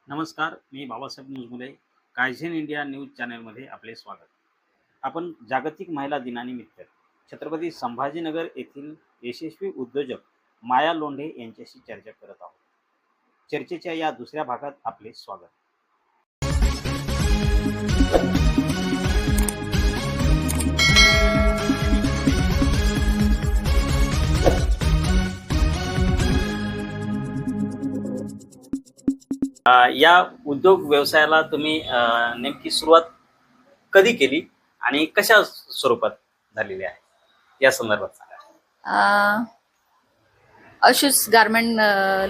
नमस्कार, मी बाबासाहेब न्यूजमध्ये kaizen India news चॅनलमध्ये आपले स्वागत. आपण जागतिक महिला दिनानिमित्त छत्रपती संभाजीनगर येथील यशस्वी उद्योजक माया लोंढे यांच्याशी चर्चा करत आहोत. चर्चेच्या या दुसऱ्या भागात आपले स्वागत. या उद्योग व्यवसायाला तुम्ही नेमकी सुरुवात कधी केली आणि कशा स्वरूपात झालेली आहे या संदर्भात सांगा. अशूस गारमेंट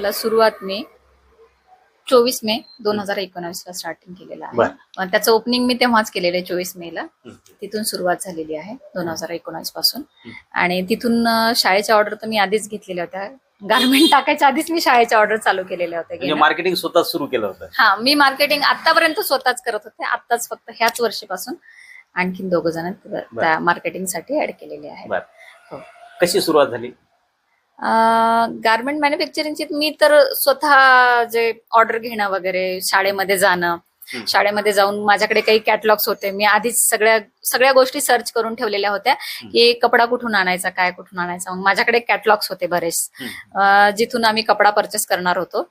ला सुरुवात मी 24 मे 2019 ला स्टार्टिंग केलेलं आहे. बरं. त्याचं ओपनिंग मी तेव्हाच केलेलं आहे 24 मे ला. तिथून सुरुवात झालेली आहे 2019 पासून. आणि तिथून शाळेच्या ऑर्डर तर मी आधीच घेतलेल्या होत्या. गारमेंट टाकायच्या आधीच मी शाळेच्या ऑर्डर चालू केलेल्या होत्या. म्हणजे मार्केटिंग स्वतः सुरू केलं होतं? हा, मी मार्केटिंग आतापर्यंत स्वतःच करत होते. आताच फक्त ह्याच वर्षीपासून आणखीन 2 जण त्या मार्केटिंग साठी ऍड केलेले आहेत. हो. कशी सुरुवात झाली? गारमेंट मॅन्युफॅक्चरिंगची मी तर स्वतः जे ऑर्डर घेणं वगैरे, शाळेमध्ये जाणं, शाळेमध्ये जाऊन माझ्याकडे काही कॅटलॉग्स होते. मी आधीच सगळ्या गोष्टी सर्च करून ठेवलेल्या होत्या की कपडा कुठून आणायचा, काय कुठून आणायचा. मग माझ्याकडे कॅटलॉग्स होते बरेच, जिथून आम्ही कपडा परचेस करणार होतो.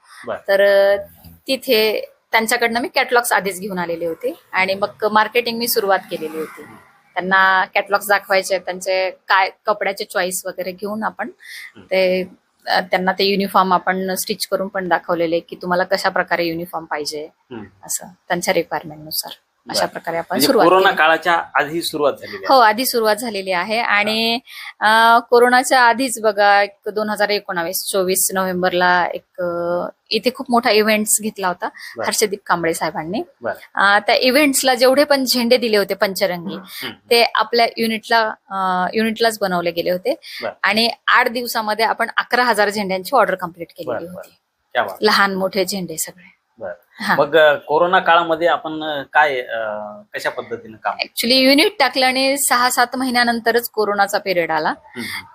तर तिथे त्यांच्याकडनं मी कॅटलॉग्स आधीच घेऊन आलेले होते आणि मग मार्केटिंग मी सुरुवात केलेली होती. त्यांना कॅटलॉग्स दाखवायचे, त्यांचे काय कपड्याचे चॉईस वगैरे घेऊन आपण त्यांना ते युनिफॉर्म आपण स्टिच करून पण दाखवलेले की तुम्हाला कशा प्रकारे युनिफॉर्म पाहिजे, असं त्यांच्या रिक्वायरमेंट नुसार अशा प्रकारे आपण सुरुवात. कोरोना काळाच्या आधी सुरुवात झाली? हो, आधी सुरुवात झालेली आहे. आणि कोरोनाच्या आधीच बघा 2019 24 नोव्हेंबरला एक इथे खूप मोठा इव्हेंट्स घेतला होता हर्षदीप कांबळे साहेबांनी. त्या इव्हेंट्सला जेवढे पण झेंडे दिले होते पंचरंगी, ते आपल्या युनिटलाच बनवले गेले होते. आणि 8 दिवसामध्ये आपण 11,000 झेंड्यांची ऑर्डर कम्प्लीट केलेली होती, लहान मोठे झेंडे सगळे. मग कोरोना काळामध्ये आपण काय कशा पद्धतीने काम? ऍक्च्युली युनिट टाकलं आणि 6-7 महिन्यानंतरच कोरोनाचा पिरियड आला.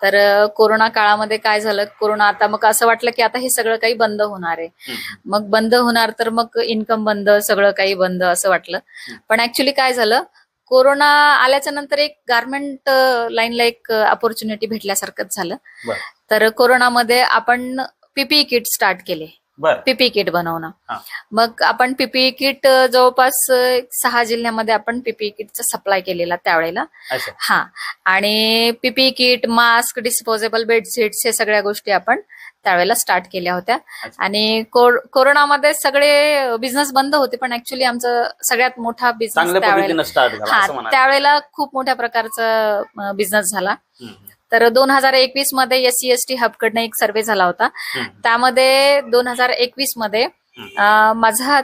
तर कोरोना काळामध्ये काय झालं, कोरोना आता मग असं वाटलं की आता हे सगळं काही बंद होणार आहे. मग बंद होणार तर मग इन्कम बंद, सगळं काही बंद असं वाटलं. पण ऍक्च्युली काय झालं, कोरोना आल्याच्या नंतर एक गारमेंट लाईनला एक अपॉर्च्युनिटी भेटल्यासारखंच झालं. तर कोरोनामध्ये आपण पीपीई किट स्टार्ट केले, पीपीई किट बनवणं. मग आपण पीपीई किट जवळपास 6 जिल्ह्यामध्ये आपण पीपीई किटचा सप्लाय केलेला त्यावेळेला. हा, आणि PPE kit, mask, disposable bedsheets हे सगळ्या गोष्टी आपण त्यावेळेला स्टार्ट केल्या होत्या. आणि कोरोनामध्ये सगळे बिझनेस बंद होते, पण ऍक्च्युली आमचा सगळ्यात मोठा बिझनेस त्यावेळेला खूप मोठ्या प्रकारचा बिझनेस झाला. तर 2021 मध्ये SC/ST हब कडनं एक सर्वे झाला होता. त्यामध्ये 2021 मध्ये माझा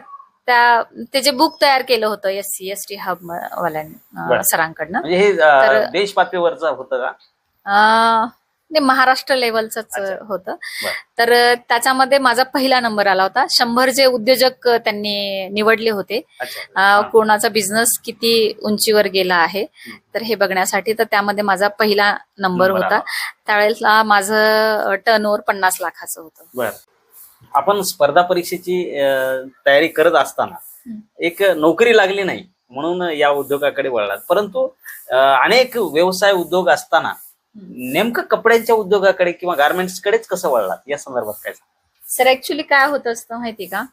ते जे बुक तयार केलं होतं SC/ST हब वाल्यां सरांकडनं, देश पातळीवरचं होतं का? महाराष्ट्र लेवलच होतं. तर त्याच्यामध्ये माझा पहिला नंबर आला होता. 100 जे उद्योजक त्यांनी निवडले होते, कोणाचा बिझनेस किती उंचीवर गेला आहे तर हे बघण्यासाठी. तर त्यामध्ये माझा पहिला नंबर होता. त्यावेळेला माझं टर्नओव्हर 50 लाखाचं होतं. आपण स्पर्धा परीक्षेची तयारी करत असताना एक नोकरी लागली नाही म्हणून या उद्योगाकडे वळलात, परंतु अनेक व्यवसाय उद्योग असताना नेमकं कपड्यांच्या उद्योगाकडे किंवा गारमेंट्स कडेच कसं वळलात या संदर्भात काय? सर, ऍक्च्युली काय होत असतं माहिती का,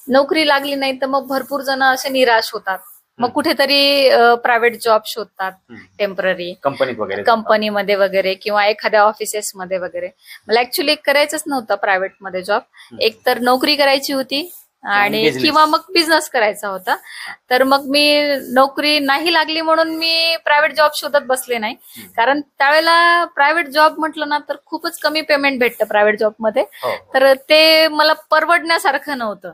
नोकरी लागली नाही तर मग भरपूर जण असे निराश होतात. मग कुठेतरी प्रायव्हेट जॉब शोधतात, टेम्पररी कंपनीमध्ये वगैरे किंवा एखाद्या ऑफिसेस मध्ये वगैरे. मला ऍक्च्युली करायचंच नव्हतं प्रायव्हेट मध्ये जॉब. एक तर नोकरी करायची होती आणि किंवा मग बिझनेस करायचा होता. तर मग मी नोकरी नाही लागली म्हणून मी प्रायव्हेट जॉब शोधत बसले नाही, कारण त्यावेळेला प्रायव्हेट जॉब म्हटलं ना तर खूपच कमी पेमेंट भेटतं प्रायव्हेट जॉब मध्ये. तर ते मला परवडण्यासारखं नव्हतं.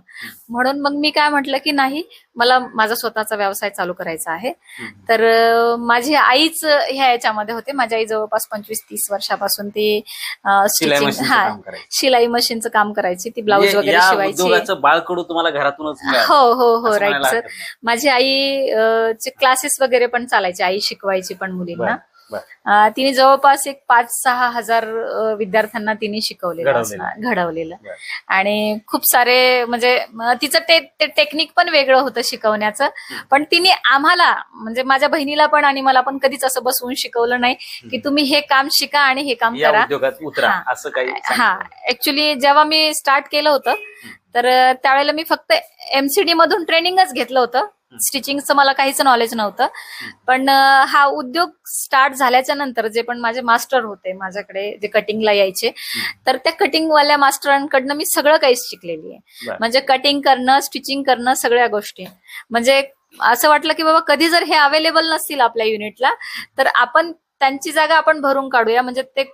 म्हणून मग मी काय म्हटलं की नाही, मला माझा स्वतःचा व्यवसाय चालू करायचा आहे. तर माझी आईच ह्या याच्यामध्ये होते. माझी आई जवळपास 25-30 वर्षापासून ती शिलाई मशीनचं काम करायची, ती ब्लाऊज वगैरे शिवायची. बाळकडू तुम्हाला घरातूनच? हो राईट सर. माझी आई चे क्लासेस वगैरे पण चालायचे, आई शिकवायची पण मुलींना. बर. तिने जवळपास एक 5-6 हजार विद्यार्थ्यांना तिने शिकवलेलं घडवलेलं. असणार, घडवलेलं. बर. आणि खूप सारे म्हणजे तिचं ते टेक्निक पण वेगळं होतं शिकवण्याचं. पण तिने आम्हाला म्हणजे माझ्या बहिणीला पण आणि मला पण कधीच असं बसवून शिकवलं नाही की तुम्ही हे काम शिका आणि हे काम या करा. उद्योगात उतरा हा. असं काही हा, सांगितलं. ऍक्च्युली जेव्हा मी स्टार्ट केलं होतं तर त्यावेळेला मी फक्त MCD मधून ट्रेनिंगच घेतलं होतं. स्टिचिंगचं मला काहीच नॉलेज नव्हतं. पण हा उद्योग स्टार्ट झाल्याच्या नंतर जे पण माझे मास्टर होते माझ्याकडे जे कटिंगला यायचे, तर त्या कटिंगवाल्या मास्टरांकडनं मी सगळं काही शिकलेली आहे. बर. म्हणजे कटिंग करणं, स्टिचिंग करणं, सगळ्या गोष्टी. म्हणजे असं वाटलं की बाबा कधी जर हे अवेलेबल नसतील आपल्या युनिटला तर आपण त्यांची जागा आपण भरून काढूया. म्हणजे ते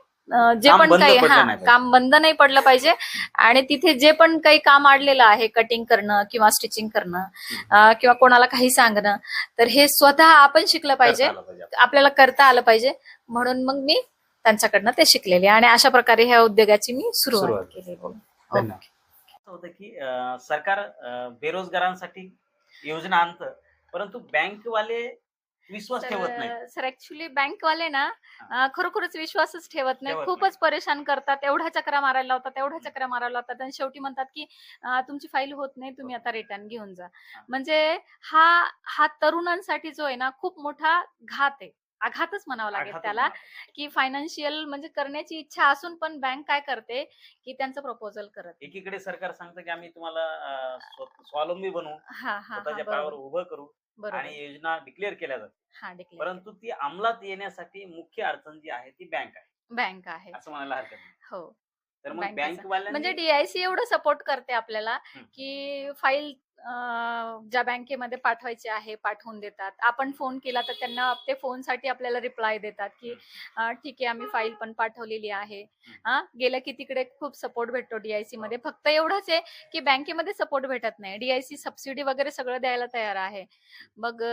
जे काम पण बंद काही पडलं नाही पाहिजे. काम बंद नाही पडलं पाहिजे. आणि तिथे जे पण काही काम अडलेलं आहे कटिंग करणं किंवा स्टिचिंग करणं किंवा कोणाला काही सांगणं, तर हे स्वतः आपण शिकलं पाहिजे, करता आलं पाहिजे. आपल्याला करता आलं पाहिजे. म्हणून मग मी त्यांच्याकडनं ते शिकलेले आणि अशा प्रकारे ह्या उद्योगाची मी सुरुवात सुरुवात. केली. धन्यवाद. असं होतं की सरकार बेरोजगारांसाठी योजना आणतं, परंतु बँकवाले विश्वास ठेवत नाही. सर ऍक्च्युली बँकवाले ना खरोखरच विश्वासच ठेवत नाही. ठेवत खूपच परेशान करतात. एवढ्या चक्रा मारायला लावतात, एवढ्या चक्रा मारायला लावतात आणि शेवटी म्हणतात की तुमची फाईल होत नाही, तुम्ही आता रिटर्न घेऊन जा. म्हणजे हा हा तरुणांसाठी जो आहे ना खूप मोठा घात आहे, आघातच म्हणावा लागेल आघातच त्याला. म्हणावं. की फायनान्शियल म्हणजे करण्याची इच्छा असून पण बँक काय करते की त्यांचं प्रपोजल करत नाही. एकीकडे सरकार सांगतं की आम्ही तुम्हाला स्वावलंबी बनवू, हा हा हा स्वतःच्या पायावर बरोबर उभं करू बरोबर. आणि योजना डिक्लेअर केल्या जातात. हा डिक्लेअर परंतु ती अंमलात येण्यासाठी मुख्य अडचण जी आहे ती बँक आहे बँक आहे. असं म्हणायला हरकत नाही. हो. तर मग बँकेचा. बँकवाल्यांनी म्हणजे DIC एवढं सपोर्ट करते आपल्याला की फाईल ज्या बँकेमध्ये पाठवायची आहे पाठवून देतात. आपण फोन केला तर त्यांना ते फोनसाठी आपल्याला रिप्लाय देतात की ठीक आहे आम्ही फाईल पण पाठवलेली आहे. गेलं की तिकडे खूप सपोर्ट भेटतो DIC मध्ये. फक्त एवढंच आहे की बँकेमध्ये सपोर्ट भेटत नाही. DIC सबसिडी वगैरे सगळं द्यायला तयार आहे. मग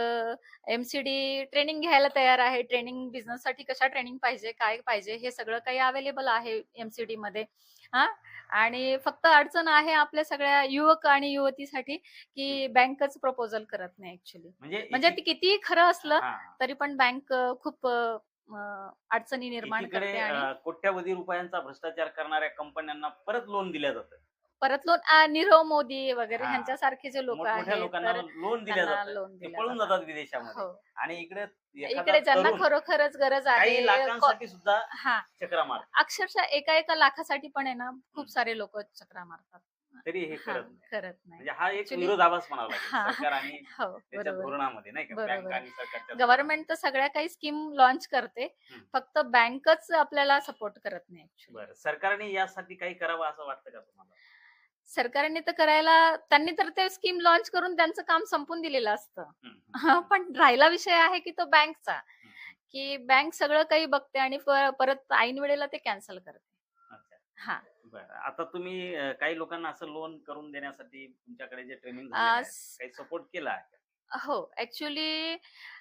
MCD ट्रेनिंग घ्यायला तयार आहे. ट्रेनिंग बिझनेससाठी कशा ट्रेनिंग पाहिजे, काय पाहिजे हे सगळं काही अवेलेबल आहे MCD मध्ये. आणि फक्त अडचण आहे आपल्या सगळ्या युवक आणि युवतीसाठी की बँकच प्रपोजल करत नाही ऍक्च्युली. म्हणजे ती कितीही खरं असलं तरी पण बँक खूप अडचणी निर्माण एकीकडे करते आणि कोट्यावधी रुपयांचा भ्रष्टाचार करणाऱ्या कंपन्यांना परत लोन दिलं जातं. परत लोन नीरव मोदी वगैरे हा. ह्यांच्यासारखे जे लोक मोठमोठ्या आहेत लोकांना तर लोन दिलं त्यांना जातं. लोन ते दिलं पळून जातं. जातात विदेशामध्ये. हो. आणि इकडे इकडे ज्यांना तरुण खरोखरच गरज आहे काही लाखांसाठी सुद्धा हा चक्रा मार अक्षरशः एका लाखासाठी पण आहे ना खूप सारे लोक चक्रा मारतात. तरी हे करत नाही. करत नाही. म्हणजे हा एक Actually, विरोधाभास म्हणावा लागेल हा. सरकार आणि हो त्याच्या बरोबर. धोरणामध्ये नाही का बरोबर. बँक आणि सरकारच्या गव्हर्नमेंट तर सगळ्या काही स्कीम लॉन्च करते, फक्त बँकच आपल्याला सपोर्ट करत नाही actually. बरं सरकारने यासाठी काही करावं असं वाटतं का तुम्हाला? सरकारने तर करायला त्यांनी तर ते स्कीम लॉन्च करून त्यांचं काम संपून दिलेलं असतं. पण राहिला विषय आहे की तो बँकचा, की बँक सगळं काही बघते आणि परत ऐन वेळेला ते कॅन्सल करते. अच्छा. हा. बरं आता तुम्ही काही लोकांना असं लोन करून देण्यासाठी तुमच्याकडे जे ट्रेनिंग काही सपोर्ट केला आहे? हो ऍक्च्युली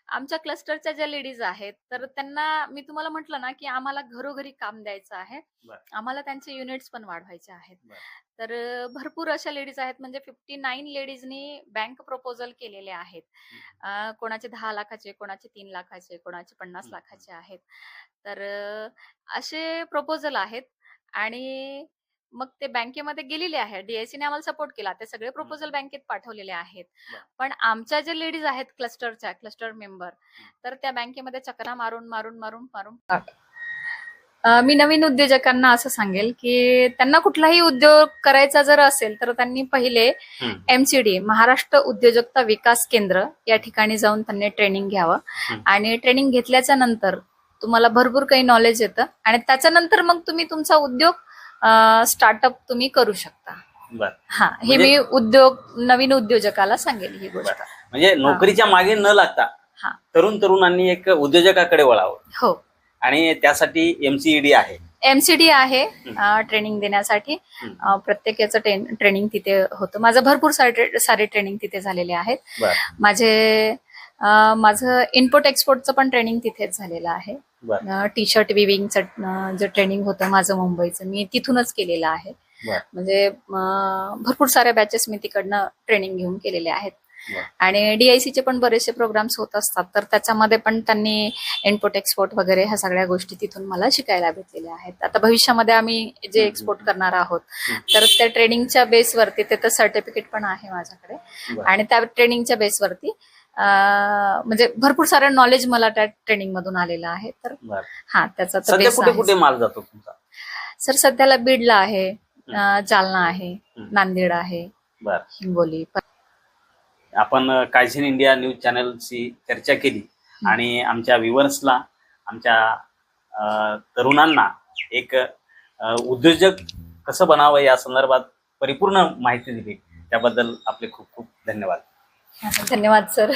आमच्या क्लस्टरच्या ज्या लेडीज आहेत तर त्यांना मी तुम्हाला म्हटलं ना की आम्हाला घरोघरी काम द्यायचं आहे. आम्हाला त्यांचे युनिट्स पण वाढवायचे आहेत. तर भरपूर अशा लेडीज आहेत. म्हणजे 59 लेडीजनी बँक प्रपोजल केलेले आहेत. कोणाचे 10 लाखाचे, कोणाचे 3 लाखाचे, कोणाचे 50 लाखाचे आहेत. तर असे प्रपोजल आहेत आणि मग ते बँकेमध्ये गेलेले आहे. DIC ने आम्हाला सपोर्ट केला. ते सगळे प्रपोजल बँकेत पाठवलेले आहेत. पण आमच्या जे लेडीज आहेत क्लस्टर मेंबर तर त्या बँकेमध्ये चक्रा मारून मी नवीन उद्योजकांना असं सांगेल की त्यांना कुठलाही उद्योग करायचा जर असेल तर त्यांनी पहिले MCD महाराष्ट्र उद्योजकता विकास केंद्र या ठिकाणी जाऊन त्यांनी ट्रेनिंग घ्यावं आणि ट्रेनिंग घेतल्याच्या नंतर तुम्हाला भरपूर काही नॉलेज येतं आणि त्याच्यानंतर मग तुम्ही तुमचा उद्योग स्टार्टअप तुम्ही करू शकता. हा हे मी नवीन उद्योजकाला सांगेल ही गोष्ट. म्हणजे नोकरीच्या मागे न लागता तरुणांनी एक उद्योजकाकडे वळावं. हो. आणि त्यासाठी MCD आहे. MCD आहे ट्रेनिंग देण्यासाठी. प्रत्येकाचं ट्रेनिंग तिथे होतं. माझं भरपूर सारे ट्रेनिंग तिथे झालेले आहेत. माझं इम्पोर्ट एक्सपोर्टचं पण ट्रेनिंग तिथेच झालेलं आहे. टी शर्ट विविंगचं जे ट्रेनिंग होतं माझं मुंबईचं मी तिथूनच केलेलं आहे. म्हणजे भरपूर साऱ्या बॅचेस मी तिकडनं ट्रेनिंग घेऊन केलेले आहेत. वा. आणि DIC चे पण बरेचसे प्रोग्राम्स होत असतात, तर त्याच्यामध्ये पण त्यांनी इम्पोर्ट एक्सपोर्ट वगैरे ह्या सगळ्या गोष्टी तिथून मला शिकायला भेटलेल्या आहेत. आता भविष्यामध्ये आम्ही जे एक्सपोर्ट करणार आहोत तर त्या ट्रेनिंगच्या बेसवरती, ते तर सर्टिफिकेट पण आहे माझ्याकडे, वा. आणि त्या ट्रेनिंगच्या बेसवरती म्हणजे भरपूर सारं नॉलेज मला त्या ट्रेनिंग मधून आलेलं आहे. तर बरं. हा, त्याचा तर सध्या बेस कुठे आहे. कुठे माल जातो तुमचा? सर सध्याला बीडला आहे, जालना आहे, हम्म. नांदेड आहे, बरं. हिंगोली. आपण कायझेन इंडिया न्यूज चॅनलची चर्चा केली आणि आमच्या व्ह्युअर्सला, आमच्या तरुणांना एक उद्योजक कसं बनावं या संदर्भात परिपूर्ण माहिती दिली. त्याबद्दल आपले खूप खूप धन्यवाद. धन्यवाद सर.